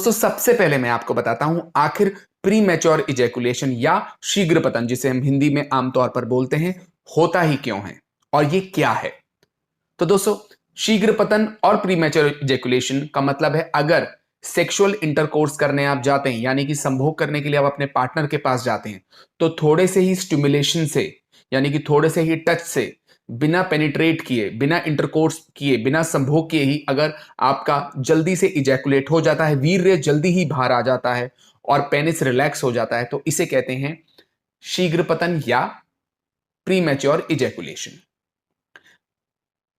दोस्तों सबसे पहले मैं आपको बताता हूं आखिर प्री मैच्योर इजैकुलेशन या शीघ्र पतन जिसे हम हिंदी में आमतौर पर बोलते हैं होता ही क्यों है और ये क्या है। तो दोस्तों शीघ्र पतन और प्री मैच्योर इजैकुलेशन का मतलब है अगर सेक्सुअल इंटरकोर्स करने आप जाते हैं यानी कि संभोग करने के लिए आप अपने पार्टनर के पास जाते हैं तो थोड़े से ही स्टिमुलेशन से यानी कि थोड़े से ही टच से बिना पेनिट्रेट किए बिना इंटरकोर्स किए बिना संभोग किए ही अगर आपका जल्दी से इजैकुलेट हो जाता है, वीर्य जल्दी ही बाहर आ जाता है और पेनिस रिलैक्स हो जाता है तो इसे कहते हैं शीघ्र पतन या pre mature ejaculation.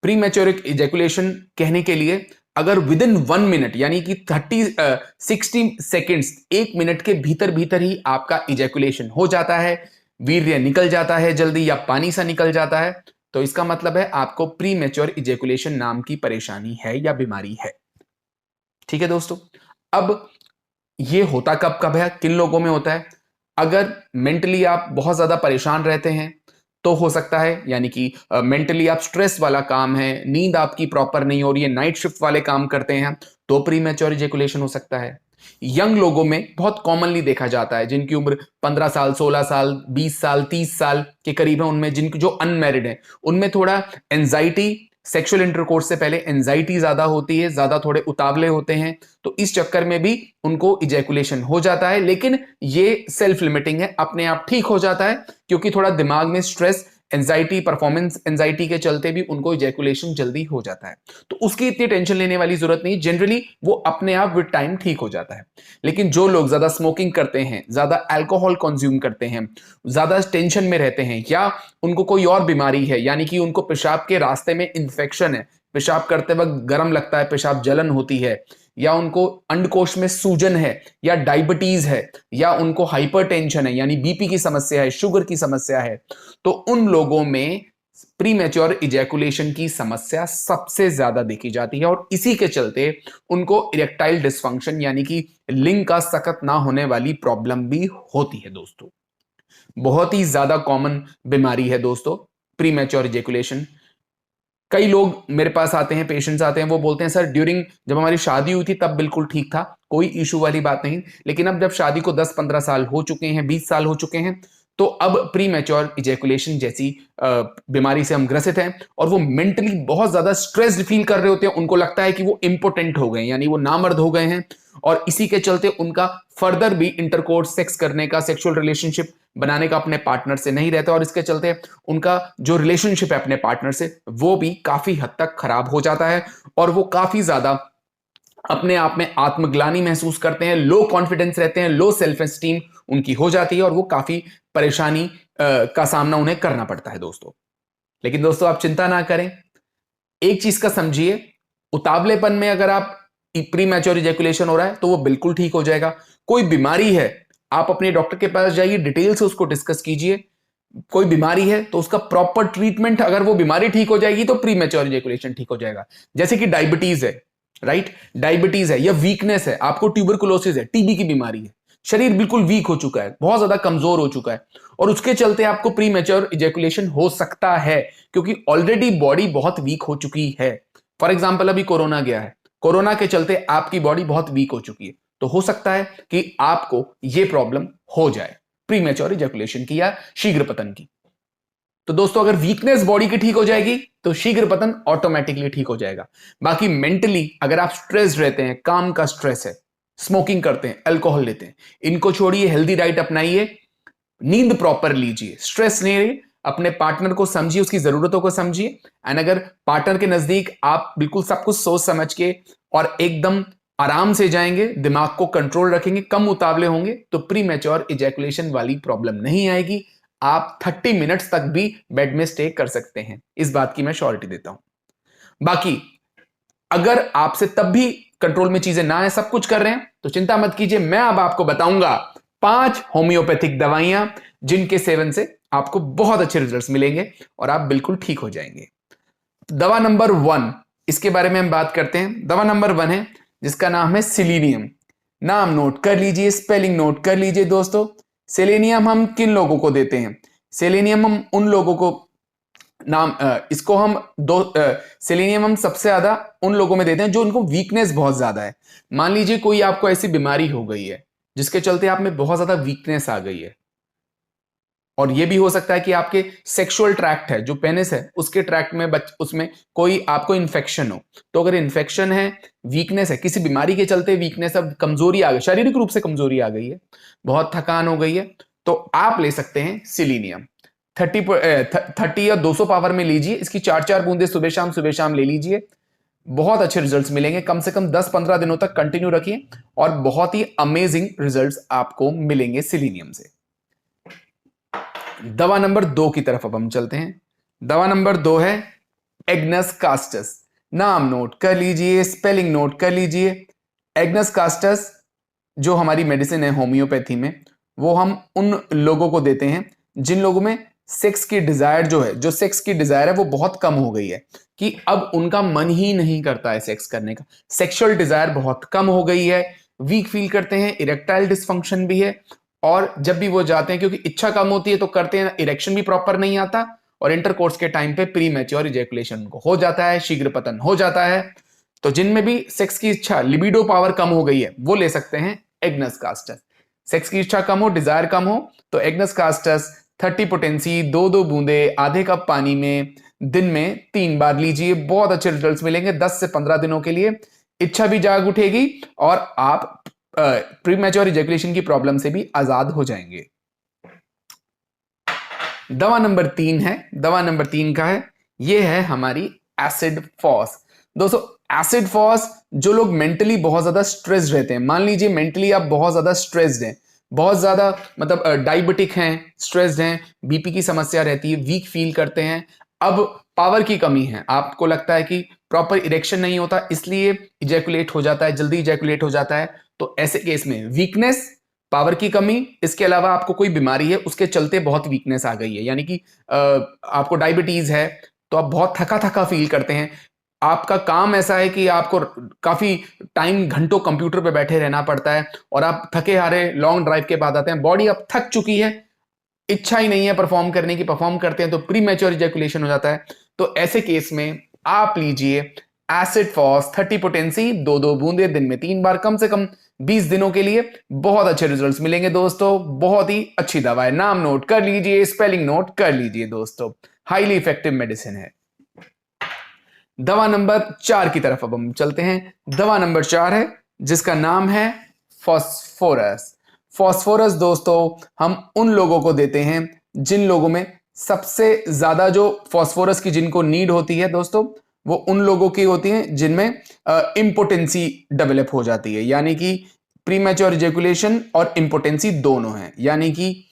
Pre mature ejaculation कहने के लिए अगर विद इन 1 मिनट यानी कि 60 सेकेंड्स 1 मिनट के भीतर भीतर ही आपका इजैकुलेशन हो जाता है, वीर्य निकल जाता है जल्दी या पानी सा निकल जाता है तो इसका मतलब है आपको प्री मैच्योर इजैकुलेशन नाम की परेशानी है या बीमारी है। ठीक है दोस्तों, अब ये होता कब कब है, किन लोगों में होता है। अगर मेंटली आप बहुत ज्यादा परेशान रहते हैं तो हो सकता है, यानी कि मेंटली आप स्ट्रेस वाला काम है, नींद आपकी प्रॉपर नहीं हो रही है, नाइट शिफ्ट वाले काम करते हैं तो प्री मैच्योर इजैकुलेशन हो सकता है। यंग लोगों में बहुत कॉमनली देखा जाता है, जिनकी उम्र 15 साल 16 साल 20 साल 30 साल के करीब है, उनमें जिनकी जो अनमैरिड है उनमें थोड़ा एंजाइटी, सेक्सुअल इंटरकोर्स से पहले एंजाइटी ज्यादा होती है, ज्यादा थोड़े उतावले होते हैं तो इस चक्कर में भी उनको इजैकुलेशन हो जाता है। लेकिन ये सेल्फ लिमिटिंग है, अपने आप ठीक हो जाता है क्योंकि थोड़ा दिमाग में स्ट्रेस, एंजाइटी, परफॉर्मेंस एंजाइटी के चलते भी उनको इजैकुलेशन जल्दी हो जाता है तो उसकी इतनी टेंशन लेने वाली जरूरत नहीं, जनरली वो अपने आप विद टाइम ठीक हो जाता है। लेकिन जो लोग ज्यादा स्मोकिंग करते हैं, ज्यादा अल्कोहल कंज्यूम करते हैं, ज्यादा टेंशन में रहते हैं या उनको कोई और बीमारी है यानी कि उनको पेशाब के रास्ते में इंफेक्शन है, पेशाब करते वक्त गर्म लगता है, पेशाब जलन होती है, या उनको अंडकोश में सूजन है, या डायबिटीज है, या उनको हाइपरटेंशन है यानी बीपी की समस्या है, शुगर की समस्या है, तो उन लोगों में प्री मैच्योर इजैकुलेशन की समस्या सबसे ज्यादा देखी जाती है और इसी के चलते उनको इरेक्टाइल डिस्फंक्शन यानी कि लिंग का सकत ना होने वाली प्रॉब्लम भी होती है। दोस्तों बहुत ही ज्यादा कॉमन बीमारी है दोस्तों प्री मैच्योर इजैकुलेशन। कई लोग मेरे पास आते हैं, पेशेंट्स आते हैं, वो बोलते हैं सर ड्यूरिंग जब हमारी शादी हुई थी तब बिल्कुल ठीक था, कोई इशू वाली बात नहीं, लेकिन अब जब शादी को 10-15 साल हो चुके हैं, 20 साल हो चुके हैं तो अब प्री मैच्योर इजैकुलेशन जैसी बीमारी से हम ग्रसित हैं और वो मेंटली बहुत ज्यादा स्ट्रेस्ड फील कर रहे होते हैं, उनको लगता है कि वो इम्पोटेंट हो गए यानी वो नामर्द हो गए हैं और इसी के चलते उनका फर्दर भी इंटरकोर्स, सेक्स करने का, सेक्सुअल रिलेशनशिप बनाने का अपने पार्टनर से नहीं रहता और इसके चलते उनका जो रिलेशनशिप है अपने पार्टनर से वो भी काफी हद तक खराब हो जाता है और वो काफी ज्यादा अपने आप में आत्मग्लानि महसूस करते हैं, लो कॉन्फिडेंस रहते हैं, लो सेल्फ एस्टीम उनकी हो जाती है और वो काफी परेशानी का सामना उन्हें करना पड़ता है दोस्तों। लेकिन दोस्तों आप चिंता ना करें, एक चीज का समझिए, उतावलेपन में अगर आप प्री मैच्योर इजैकुलेशन हो रहा है तो वो बिल्कुल ठीक हो जाएगा। कोई बीमारी है, आप अपने डॉक्टर के पास जाइए, डिटेल से उसको डिस्कस कीजिए। कोई बीमारी है तो उसका प्रॉपर ट्रीटमेंट, अगर वो बीमारी ठीक हो जाएगी तो प्री मैच्योर इजैकुलेशन ठीक हो जाएगा। जैसे कि डायबिटीज है, राइट, डायबिटीज है या वीकनेस है, आपको ट्यूबरकुलोसिस है, टीबी की बीमारी है, शरीर बिल्कुल वीक हो चुका है, बहुत ज्यादा कमजोर हो चुका है और उसके चलते आपको प्री मैच्योर इजैकुलेशन हो सकता है क्योंकि ऑलरेडी बॉडी बहुत वीक हो चुकी है। फॉर एग्जाम्पल अभी कोरोना गया है, कोरोना के चलते आपकी बॉडी बहुत वीक हो चुकी है तो हो सकता है कि आपको यह प्रॉब्लम हो जाए प्री मैच्योर इजैकुलेशन की या शीघ्र पतन की। तो दोस्तों अगर वीकनेस बॉडी की ठीक हो जाएगी तो शीघ्र पतन ऑटोमेटिकली ठीक हो जाएगा। बाकी मेंटली अगर आप स्ट्रेस रहते हैं, काम का स्ट्रेस है, स्मोकिंग करते हैं, अल्कोहल लेते हैं, इनको छोड़िए, हेल्दी डाइट अपनाइए, नींद प्रॉपर लीजिए, स्ट्रेस नहीं रहिए, अपने पार्टनर को समझिए, उसकी जरूरतों को समझिए एंड अगर पार्टनर के नजदीक आप बिल्कुल सब कुछ सोच समझ के और एकदम आराम से जाएंगे, दिमाग को कंट्रोल रखेंगे, कम उतावले होंगे तो प्री मैच्योर इजैकुलेशन वाली प्रॉब्लम नहीं आएगी। आप 30 मिनट्स तक भी बेड में स्टे कर सकते हैं, इस बात की मैं श्योरिटी देता हूं। बाकी अगर आपसे तब भी कंट्रोल में चीजें ना है, सब कुछ कर रहे हैं तो चिंता मत कीजिए, मैं अब आपको बताऊंगा 5 होम्योपैथिक दवाइयां जिनके सेवन से आपको बहुत अच्छे रिजल्ट्स मिलेंगे और आप बिल्कुल ठीक हो जाएंगे। दवा नंबर 1, इसके बारे में हम बात करते हैं। दवा नंबर 1 है जिसका नाम है सेलेनियम। नाम नोट कर लीजिए, स्पेलिंग नोट कर लीजिए दोस्तों। सेलेनियम हम किन लोगों को देते हैं? सेलेनियम हम उन लोगों को इसको हम सेलेनियम हम सबसे ज्यादा उन लोगों में देते हैं जो उनको वीकनेस बहुत ज्यादा है। मान लीजिए कोई आपको ऐसी बीमारी हो गई है जिसके चलते आप में बहुत ज्यादा वीकनेस आ गई है, और यह भी हो सकता है कि आपके सेक्सुअल ट्रैक्ट है, जो पेनिस है उसके ट्रैक्ट में उसमें कोई आपको इन्फेक्शन हो। तो अगर इन्फेक्शन है, वीकनेस है, किसी बीमारी के चलते वीकनेस, अब कमजोरी आ गई, शारीरिक रूप से कमजोरी आ गई है, बहुत थकान हो गई है, तो आप ले सकते हैं सिलीनियम। 30 या 200 पावर में लीजिए, इसकी 4-4 बूंदे सुबह शाम ले लीजिए। बहुत अच्छे रिजल्ट्स मिलेंगे, कम से कम 10-15 दिनों तक कंटिन्यू रखिए और बहुत ही अमेजिंग रिजल्ट्स आपको मिलेंगे सिलीनियम से। दवा नंबर 2 की तरफ अब हम चलते हैं। दवा नंबर 2 है एग्नस कास्टस। नाम नोट कर लीजिए, स्पेलिंग नोट कर लीजिए। एग्नस कास्टस जो हमारी मेडिसिन है होम्योपैथी में, वो हम उन लोगों को देते हैं जिन लोगों में सेक्स की डिजायर जो सेक्स की डिजायर है वो बहुत कम हो गई है, कि अब उनका मन ही नहीं करता है सेक्स करने का, सेक्सुअल डिजायर बहुत कम हो गई है, वीक फील करते हैं, इरेक्टाइल डिसफंक्शन भी है, और जब भी वो जाते हैं क्योंकि इच्छा कम होती है तो करते हैं, इरेक्शन भी प्रॉपर नहीं आता, और इंटरकोर्स के टाइम पे प्री मैच्योर इजैकुलेशन उनको हो जाता है, शीघ्र पतन हो जाता है। तो जिनमें भी सेक्स की इच्छा, लिबिडो पावर कम हो गई है, वो ले सकते हैं एग्नस कास्टस। सेक्स की इच्छा कम हो, डिजायर कम हो, तो एग्नस कास्टस 30 पोटेंसी 2-2 बूंदे आधे कप पानी में दिन में 3 बार लीजिए। बहुत अच्छे रिजल्ट्स मिलेंगे 10 से 15 दिनों के लिए। इच्छा भी जाग उठेगी और आप प्री मैच्योर इजैकुलेशन की प्रॉब्लम से भी आजाद हो जाएंगे। दवा नंबर 3 है, दवा नंबर 3 का है, यह है हमारी एसिड फॉस। दोस्तों एसिड फॉस, जो लोग मेंटली बहुत ज्यादा स्ट्रेस्ड रहते हैं, मान लीजिए मेंटली आप बहुत ज्यादा स्ट्रेस्ड हैं, बहुत ज्यादा मतलब डायबिटिक हैं, स्ट्रेस्ड हैं, बीपी की समस्या रहती है, वीक फील करते हैं, अब पावर की कमी है, आपको लगता है कि प्रॉपर इरेक्शन नहीं होता इसलिए इजैकुलेट हो जाता है, जल्दी इजैकुलेट हो जाता है, तो ऐसे केस में वीकनेस, पावर की कमी, इसके अलावा आपको कोई बीमारी है उसके चलते बहुत वीकनेस आ गई है, यानी कि आपको डायबिटीज है तो आप बहुत थका थका फील करते हैं, आपका काम ऐसा है कि आपको काफी टाइम घंटों कंप्यूटर पे बैठे रहना पड़ता है और आप थके हारे लॉन्ग ड्राइव के बाद आते हैं, बॉडी अब थक चुकी है, इच्छा ही नहीं है परफॉर्म करने की, परफॉर्म करते हैं तो प्री मैच्योर इजैकुलेशन हो जाता है। तो ऐसे केस में आप लीजिए एसिड फॉस 30 पोटेंसी 2-2 बूंदे दिन में 3 बार, कम से कम 20 दिनों के लिए। बहुत अच्छे रिजल्ट्स मिलेंगे दोस्तों, बहुत ही अच्छी दवा है, नाम नोट कर लीजिए, स्पेलिंग नोट कर लीजिए दोस्तों, हाईली इफेक्टिव मेडिसिन है। दवा नंबर 4 की तरफ अब हम चलते हैं। दवा नंबर 4 है जिसका नाम है फॉस्फोरस। फॉस्फोरस दोस्तों हम उन लोगों को देते हैं जिन लोगों में सबसे ज्यादा जो फॉस्फोरस की जिनको नीड होती है दोस्तों, वो उन लोगों की होती है जिनमें इंपोटेंसी डेवलप हो जाती है, यानी कि प्रीमैच्योर इजैकुलेशन और इंपोटेंसी दोनों है, यानी कि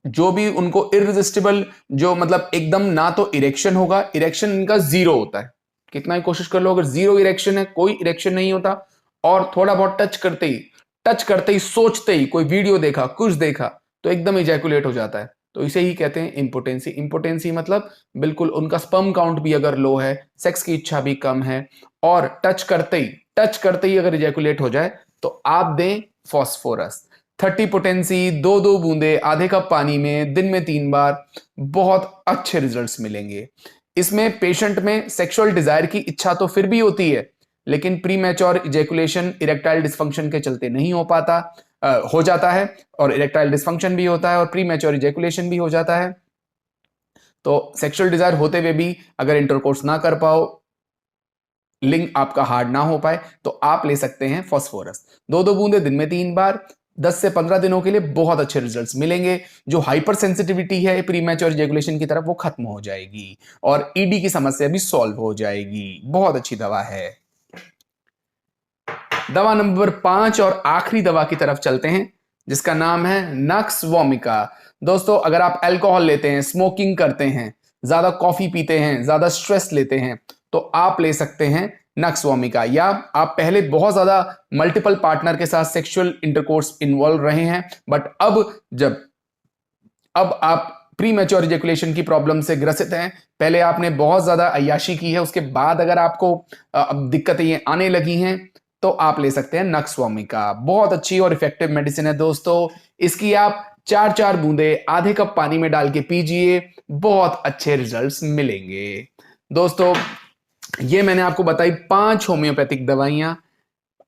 जो भी उनको इररेजिस्टिबल, जो मतलब एकदम ना तो इरेक्शन होगा, इरेक्शन इनका जीरो होता है, कितना ही कोशिश कर लो अगर जीरो इरेक्शन है, कोई इरेक्शन नहीं होता, और थोड़ा बहुत टच करते ही सोचते ही कोई वीडियो देखा, कुछ देखा तो एकदम इजैकुलेट हो जाता है, तो इसे ही कहते हैं इंपोटेंसी। इंपोटेंसी मतलब बिल्कुल उनका स्पर्म काउंट भी अगर लो है, सेक्स की इच्छा भी कम है, और टच करते ही अगर इजैकुलेट हो जाए तो आप दें फॉस्फोरस। 30 पोटेंसी 2-2 बूंदे आधे कप पानी में दिन में 3 बार, बहुत अच्छे रिजल्ट्स मिलेंगे। इसमें पेशेंट में सेक्सुअल डिजायर की इच्छा तो फिर भी होती है, लेकिन pre mature ejaculation erectile dysfunction के चलते नहीं हो पाता, हो जाता है, और इरेक्टाइल डिसफंक्शन भी होता है और प्री मैच्योर इजैकुलेशन भी हो जाता है। तो सेक्सुअल डिजायर होते हुए भी अगर इंटरकोर्स ना कर पाओ, लिंग आपका हार्ड ना हो पाए, तो आप ले सकते हैं फॉस्फोरस। 2-2 बूंदे दिन में 3 बार, 10 से 15 दिनों के लिए बहुत अच्छे रिजल्ट्स मिलेंगे। जो हाइपर सेंसिटिविटी है प्रीमैच्योर इजैकुलेशन की तरफ, वो खत्म हो जाएगी और ईडी की समस्या भी सॉल्व हो जाएगी। बहुत अच्छी दवा है। दवा नंबर 5 और आखिरी दवा की तरफ चलते हैं जिसका नाम है नक्स वोमिका। दोस्तों अगर आप अल्कोहल लेते हैं, स्मोकिंग करते हैं, ज्यादा कॉफी पीते हैं, ज्यादा स्ट्रेस लेते हैं, तो आप ले सकते हैं नक्स वोमिका। या आप पहले बहुत ज्यादा मल्टीपल पार्टनर के साथ सेक्सुअल इंटरकोर्स इन्वॉल्व रहे हैं, बट अब आप प्री मैच्योर इजैकुलेशन की प्रॉब्लम से ग्रसित हैं, पहले आपने बहुत ज्यादा अय्याशी की है, उसके बाद अगर आपको अब दिक्कतें आने लगी हैं, तो आप ले सकते हैं नक्स वोमिका। बहुत अच्छी और इफेक्टिव मेडिसिन है दोस्तों। इसकी आप 4-4 बूंदे आधे कप पानी में डाल के पीजिए, बहुत अच्छे रिजल्ट्स मिलेंगे। दोस्तों, ये मैंने आपको बताई 5 होम्योपैथिक दवाइयां।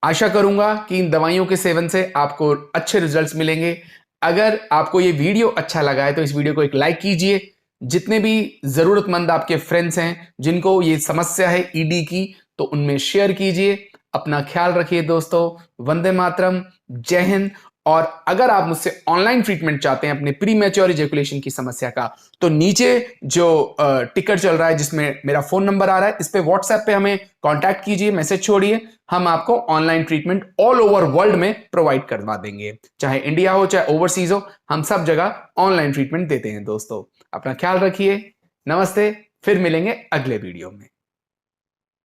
आशा करूंगा कि इन दवाइयों के सेवन से आपको अच्छे रिजल्ट्स मिलेंगे। अगर आपको ये वीडियो अच्छा लगा है तो इस वीडियो को एक लाइक कीजिए। जितने भी जरूरतमंद आपके फ्रेंड्स हैं जिनको ये समस्या है ईडी की, तो उनमें शेयर कीजिए। अपना ख्याल रखिए दोस्तों। वंदे मातरम। जय हिंद। और अगर आप मुझसे ऑनलाइन ट्रीटमेंट चाहते हैं अपने प्री मैच्योर इजैकुलेशन की समस्या का, तो नीचे जो टिकर चल रहा है जिसमें मेरा फोन नंबर आ रहा है, इस पे व्हाट्सएप पे हमें कांटेक्ट कीजिए, मैसेज छोड़िए। हम आपको online treatment all over world में प्रोवाइड करवा देंगे, चाहे इंडिया हो चाहे ओवरसीज हो, हम सब जगह ऑनलाइन ट्रीटमेंट देते हैं। दोस्तों, अपना ख्याल रखिए। नमस्ते। फिर मिलेंगे अगले वीडियो में।